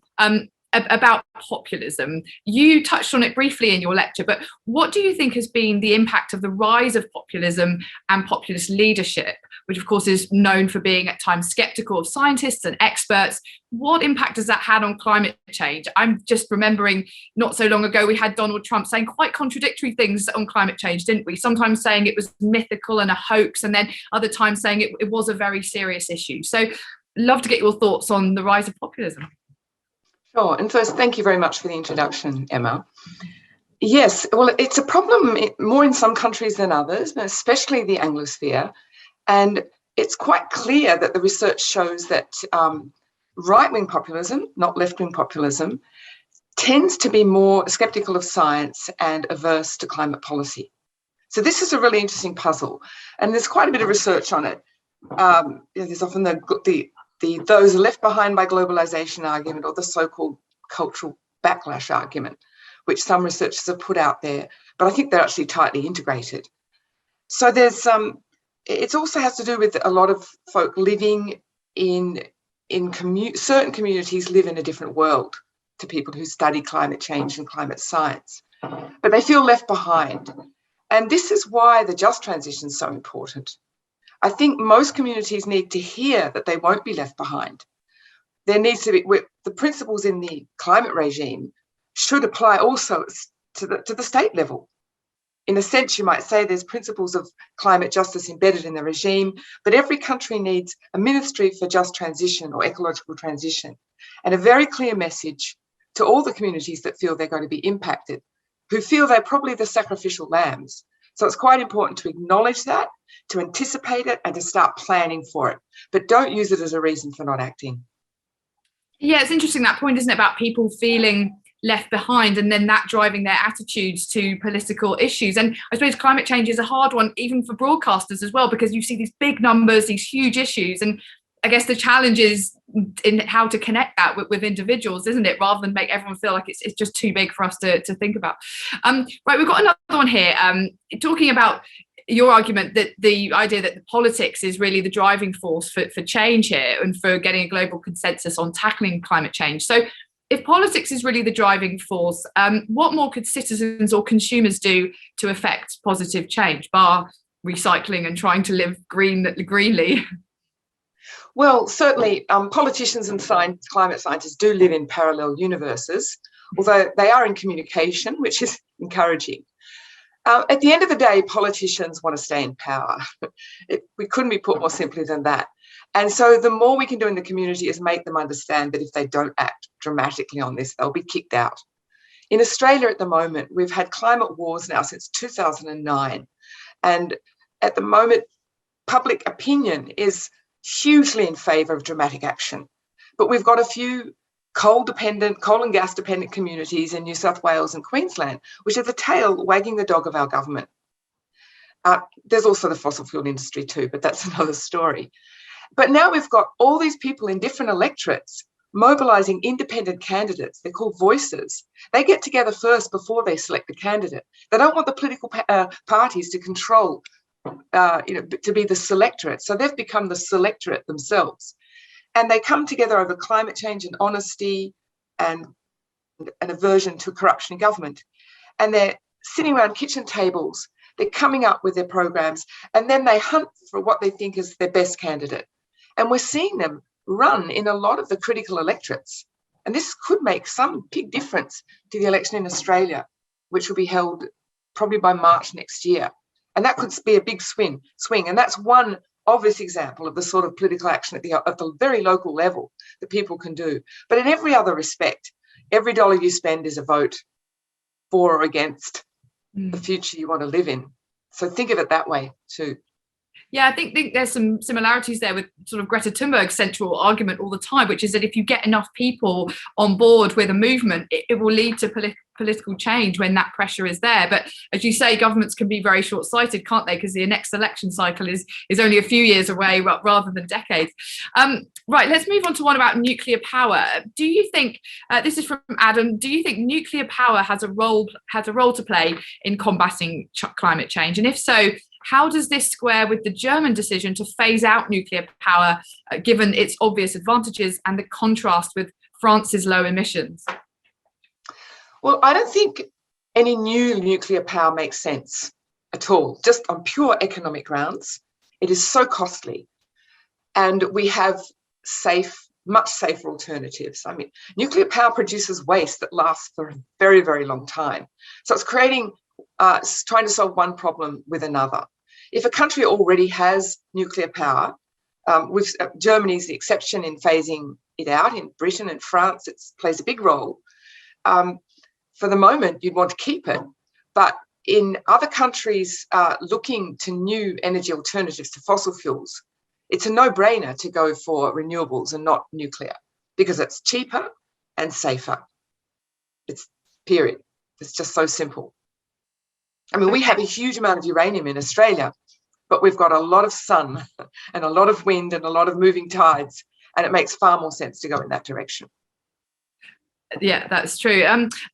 about populism. You touched on it briefly in your lecture, but what do you think has been the impact of the rise of populism and populist leadership, which of course is known for being at times skeptical of scientists and experts? What impact has that had on climate change? I'm just remembering not so long ago we had Donald Trump saying quite contradictory things on climate change, didn't we? Sometimes saying it was mythical and a hoax, and then other times saying it was a very serious issue. So love to get your thoughts on the rise of populism. Sure. And first, thank you very much for the introduction, Emma. Yes, well, it's a problem more in some countries than others, but especially the Anglosphere. And it's quite clear that the research shows that right-wing populism, not left-wing populism, tends to be more sceptical of science and averse to climate policy. So this is a really interesting puzzle. And there's quite a bit of research on it. There's often those left behind by globalization argument, or the so-called cultural backlash argument, which some researchers have put out there, but I think they're actually tightly integrated. So there's it also has to do with a lot of folk living in certain communities live in a different world to people who study climate change and climate science, but they feel left behind. And this is why the just transition is so important. I think most communities need to hear that they won't be left behind. There needs to be, the principles in the climate regime should apply also to the state level. In a sense, you might say there's principles of climate justice embedded in the regime, but every country needs a ministry for just transition or ecological transition, and a very clear message to all the communities that feel they're going to be impacted, who feel they're probably the sacrificial lambs. So it's quite important to acknowledge that, to anticipate it, and to start planning for it. But don't use it as a reason for not acting. Yeah, it's interesting, that point, isn't it, about people feeling left behind and then that driving their attitudes to political issues. And I suppose climate change is a hard one, even for broadcasters as well, because you see these big numbers, these huge issues. And I guess the challenge is in how to connect that with individuals, isn't it? Rather than make everyone feel like it's just too big for us to think about. Right, we've got another one here talking about your argument that the idea that the politics is really the driving force for change here and for getting a global consensus on tackling climate change. So if politics is really the driving force, what more could citizens or consumers do to affect positive change, bar recycling and trying to live greenly? Well, certainly politicians and climate scientists do live in parallel universes, although they are in communication, which is encouraging. At the end of the day, politicians want to stay in power. We couldn't be put more simply than that. And so the more we can do in the community is make them understand that if they don't act dramatically on this, they'll be kicked out. In Australia at the moment, we've had climate wars now since 2009. And at the moment, public opinion is hugely in favour of dramatic action. But we've got a few coal and gas dependent communities in New South Wales and Queensland, which are the tail wagging the dog of our government. There's also the fossil fuel industry too, but that's another story. But now we've got all these people in different electorates mobilising independent candidates. They're called voices. They get together first before they select the candidate. They don't want the political parties to control, to be the selectorate. So they've become the selectorate themselves. And they come together over climate change and honesty and an aversion to corruption in government. And they're sitting around kitchen tables, they're coming up with their programs, and then they hunt for what they think is their best candidate. And we're seeing them run in a lot of the critical electorates. And this could make some big difference to the election in Australia, which will be held probably by March next year. And that could be a big swing. And that's one obvious example of the sort of political action at the very local level that people can do. But in every other respect, every dollar you spend is a vote for or against the future you want to live in. So think of it that way too. Yeah, I think there's some similarities there with sort of Greta Thunberg's central argument all the time, which is that if you get enough people on board with a movement, it will lead to political change when that pressure is there. But as you say, governments can be very short-sighted, can't they? Because the next election cycle is only a few years away rather than decades. Right, let's move on to one about nuclear power. Do you think, this is from Adam, do you think nuclear power has a role to play in combating climate change? And if so, how does this square with the German decision to phase out nuclear power, given its obvious advantages and the contrast with France's low emissions? Well, I don't think any new nuclear power makes sense at all, just on pure economic grounds. It is so costly. And we have much safer alternatives. I mean, nuclear power produces waste that lasts for a very, very long time. So it's trying to solve one problem with another. If a country already has nuclear power, Germany's the exception in phasing it out. In Britain and France, it plays a big role. For the moment, you'd want to keep it. But in other countries looking to new energy alternatives to fossil fuels, it's a no-brainer to go for renewables and not nuclear because it's cheaper and safer. It's period. It's just so simple. I mean, we have a huge amount of uranium in Australia, but we've got a lot of sun and a lot of wind and a lot of moving tides, and it makes far more sense to go in that direction. Yeah, that's true.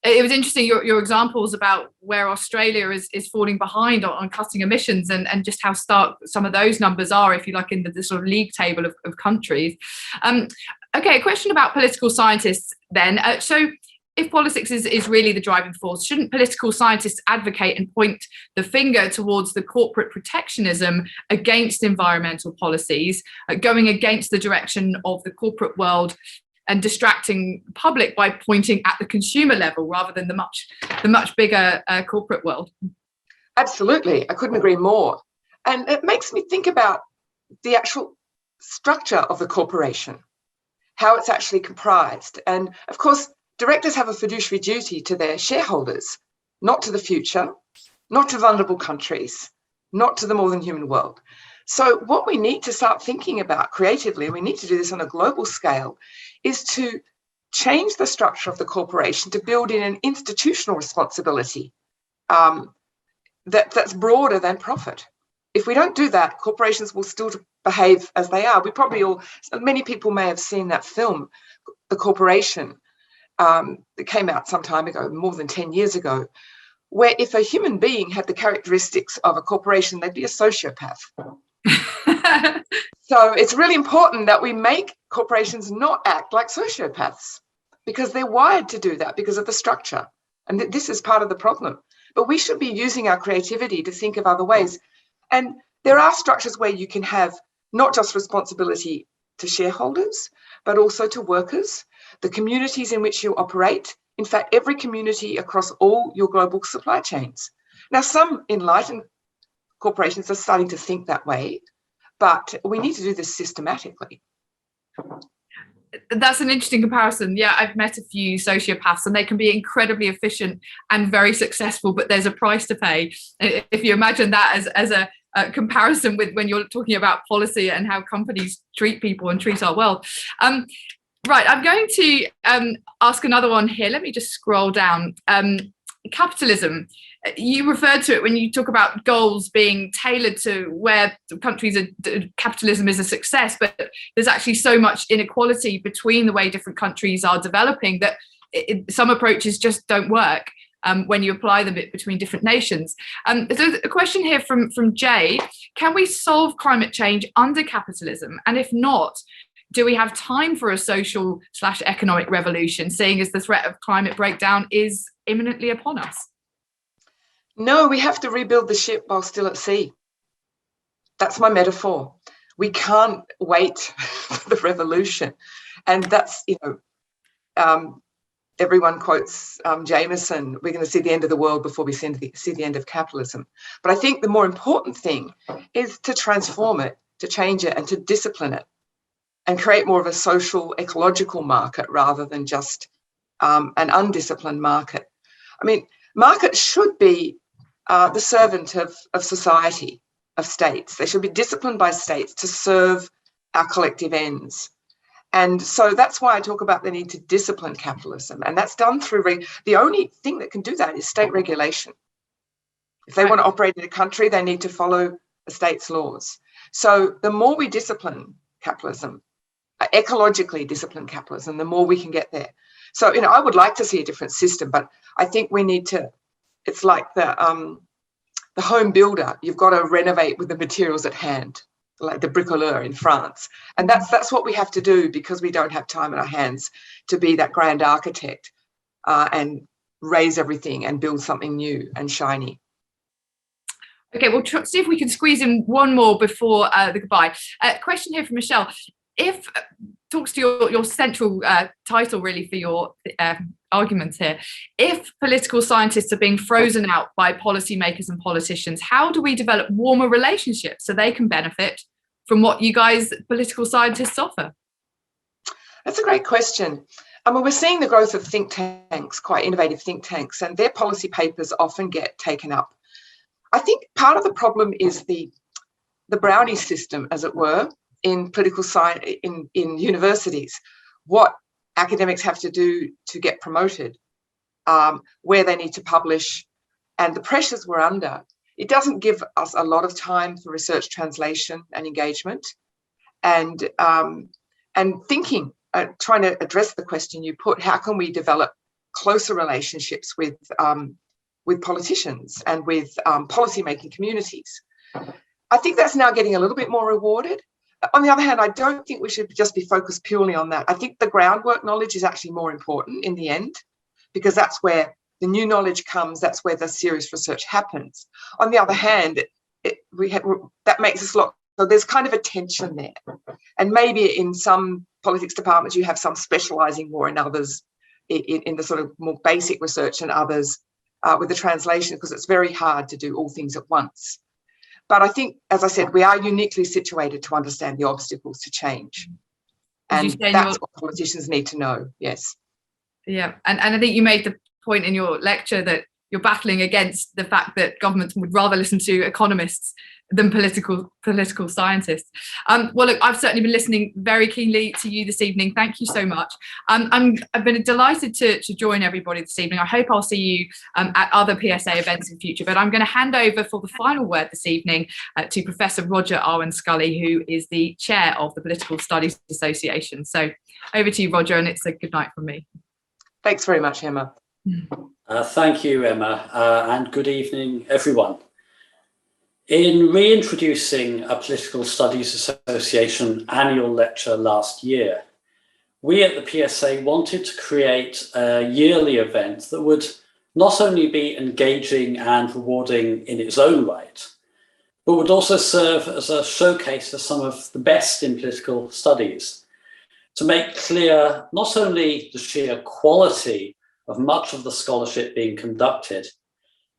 It was interesting, your examples about where Australia is falling behind on cutting emissions and just how stark some of those numbers are, if you like, in the sort of league table of countries. Okay, a question about political scientists then. So if politics is really the driving force, shouldn't political scientists advocate and point the finger towards the corporate protectionism against environmental policies, going against the direction of the corporate world and distracting the public by pointing at the consumer level rather than the much bigger corporate world? Absolutely, I couldn't agree more. And it makes me think about the actual structure of the corporation, how it's actually comprised. And of course, directors have a fiduciary duty to their shareholders, not to the future, not to vulnerable countries, not to the more than human world. So what we need to start thinking about creatively, and we need to do this on a global scale, is to change the structure of the corporation to build in an institutional responsibility that's broader than profit. If we don't do that, corporations will still behave as they are. Many people may have seen that film, The Corporation, that came out some time ago, more than 10 years ago, where if a human being had the characteristics of a corporation, they'd be a sociopath. So it's really important that we make corporations not act like sociopaths, because they're wired to do that because of the structure. And this is part of the problem. But we should be using our creativity to think of other ways. And there are structures where you can have not just responsibility to shareholders, but also to workers, the communities in which you operate. In fact, every community across all your global supply chains. Now, some enlightened corporations are starting to think that way, but we need to do this systematically. That's an interesting comparison. Yeah, I've met a few sociopaths and they can be incredibly efficient and very successful, but there's a price to pay. If you imagine that as a comparison with when you're talking about policy and how companies treat people and treat our world. Right, I'm going to ask another one here. Let me just scroll down. Capitalism. You referred to it when you talk about goals being tailored to where countries capitalism is a success, but there's actually so much inequality between the way different countries are developing that some approaches just don't work when you apply them between different nations. So a question here from Jay: can we solve climate change under capitalism? And if not, do we have time for a social/economic revolution, seeing as the threat of climate breakdown is imminently upon us? No, we have to rebuild the ship while still at sea. That's my metaphor. We can't wait for the revolution. And that's, everyone quotes Jameson, we're going to see the end of the world before we see the end of capitalism. But I think the more important thing is to transform it, to change it, and to discipline it, and create more of a social, ecological market rather than just an undisciplined market. I mean, markets should be the servant of society, of states. They should be disciplined by states to serve our collective ends. And so that's why I talk about the need to discipline capitalism. And that's done through, the only thing that can do that is state regulation. If they want to operate in a country, they need to follow the state's laws. So the more we discipline capitalism, ecologically discipline capitalism, the more we can get there. So, I would like to see a different system, but I think we need to, it's like the home builder. You've got to renovate with the materials at hand, like the bricoleur in France. And that's what we have to do, because we don't have time in our hands to be that grand architect and raise everything and build something new and shiny. Okay, we'll see if we can squeeze in one more before the goodbye. Question here from Michelle. If talks to your central title really for your arguments here, if political scientists are being frozen out by policymakers and politicians, how do we develop warmer relationships so they can benefit from what you guys political scientists offer? That's a great question. I mean, we're seeing the growth of think tanks, quite innovative think tanks, and their policy papers often get taken up. I think part of the problem is the brownie system, as it were, in political science, in universities, what academics have to do to get promoted, where they need to publish, and the pressures we're under. It doesn't give us a lot of time for research translation and engagement, and thinking, trying to address the question you put: how can we develop closer relationships with politicians and with policymaking communities? I think that's now getting a little bit more rewarded. On the other hand, I don't think we should just be focused purely on that. I think the groundwork knowledge is actually more important in the end, because that's where the new knowledge comes, that's where the serious research happens. On the other hand, that makes us so there's kind of a tension there. And maybe in some politics departments, you have some specialising more in others, in the sort of more basic research, and others with the translation, because it's very hard to do all things at once. But I think, as I said, we are uniquely situated to understand the obstacles to change. And that's what politicians need to know, yes. Yeah, and I think you made the point in your lecture that you're battling against the fact that governments would rather listen to economists than political scientists. Well, look, I've certainly been listening very keenly to you this evening. Thank you so much. I've been delighted to join everybody this evening. I hope I'll see you at other PSA events in future, but I'm going to hand over for the final word this evening to Professor Roger Awan-Scully, who is the chair of the Political Studies Association. So over to you, Roger, and it's a good night from me. Thanks very much, Emma. Thank you, Emma, and good evening, everyone. In reintroducing a Political Studies Association annual lecture last year, we at the PSA wanted to create a yearly event that would not only be engaging and rewarding in its own right, but would also serve as a showcase for some of the best in political studies, to make clear not only the sheer quality of much of the scholarship being conducted,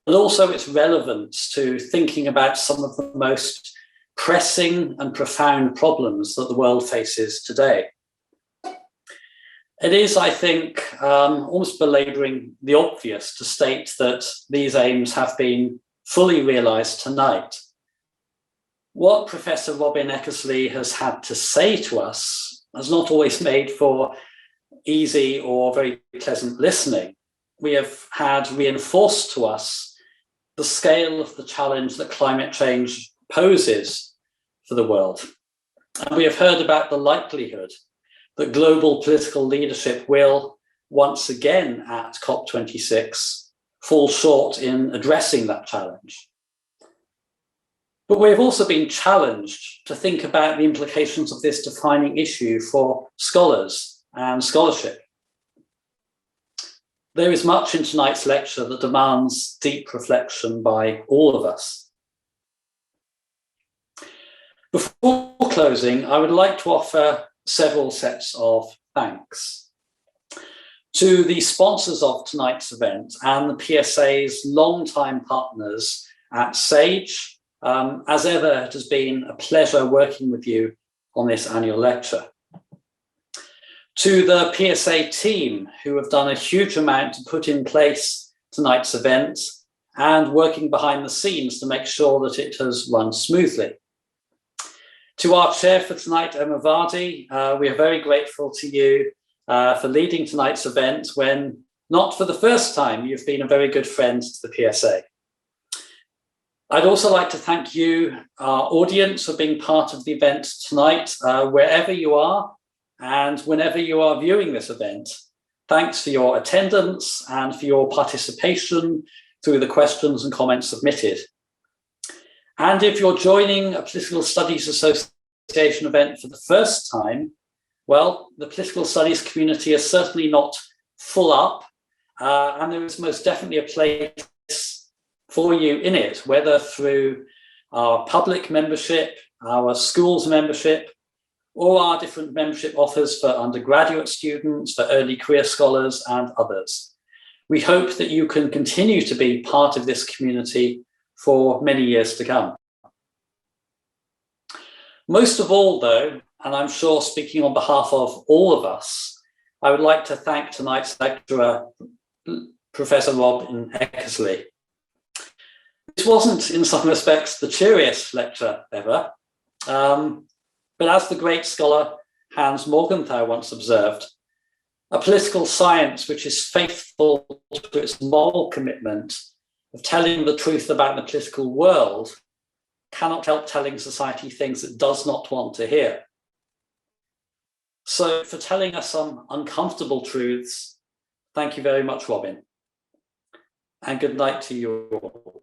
but also its relevance to thinking about some of the most pressing and profound problems that the world faces today. It is, I think, almost belaboring the obvious to state that these aims have been fully realised tonight. What Professor Robyn Eckersley has had to say to us has not always made for easy or very pleasant listening. We have had reinforced to us the scale of the challenge that climate change poses for the world. And we have heard about the likelihood that global political leadership will, once again at COP26, fall short in addressing that challenge. But we have also been challenged to think about the implications of this defining issue for scholars and scholarship. There is much in tonight's lecture that demands deep reflection by all of us. Before closing, I would like to offer several sets of thanks to the sponsors of tonight's event and the PSA's longtime partners at SAGE. As ever, it has been a pleasure working with you on this annual lecture. To the PSA team, who have done a huge amount to put in place tonight's event and working behind the scenes to make sure that it has run smoothly. To our chair for tonight, Emma Vardy, we are very grateful to you for leading tonight's event when, not for the first time, you've been a very good friend to the PSA. I'd also like to thank you, our audience, for being part of the event tonight, wherever you are and whenever you are viewing this event. Thanks for your attendance and for your participation through the questions and comments submitted. And if you're joining a Political Studies Association event for the first time, well, the political studies community is certainly not full up, and there is most definitely a place for you in it, whether through our public membership, our schools membership, or our different membership offers for undergraduate students, for early career scholars and others. We hope that you can continue to be part of this community for many years to come. Most of all though, and I'm sure speaking on behalf of all of us, I would like to thank tonight's lecturer, Professor Robyn Eckersley. This wasn't in some respects the cheeriest lecture ever, but as the great scholar Hans Morgenthau once observed, a political science which is faithful to its moral commitment of telling the truth about the political world cannot help telling society things it does not want to hear. So for telling us some uncomfortable truths, thank you very much, Robyn. And good night to you all.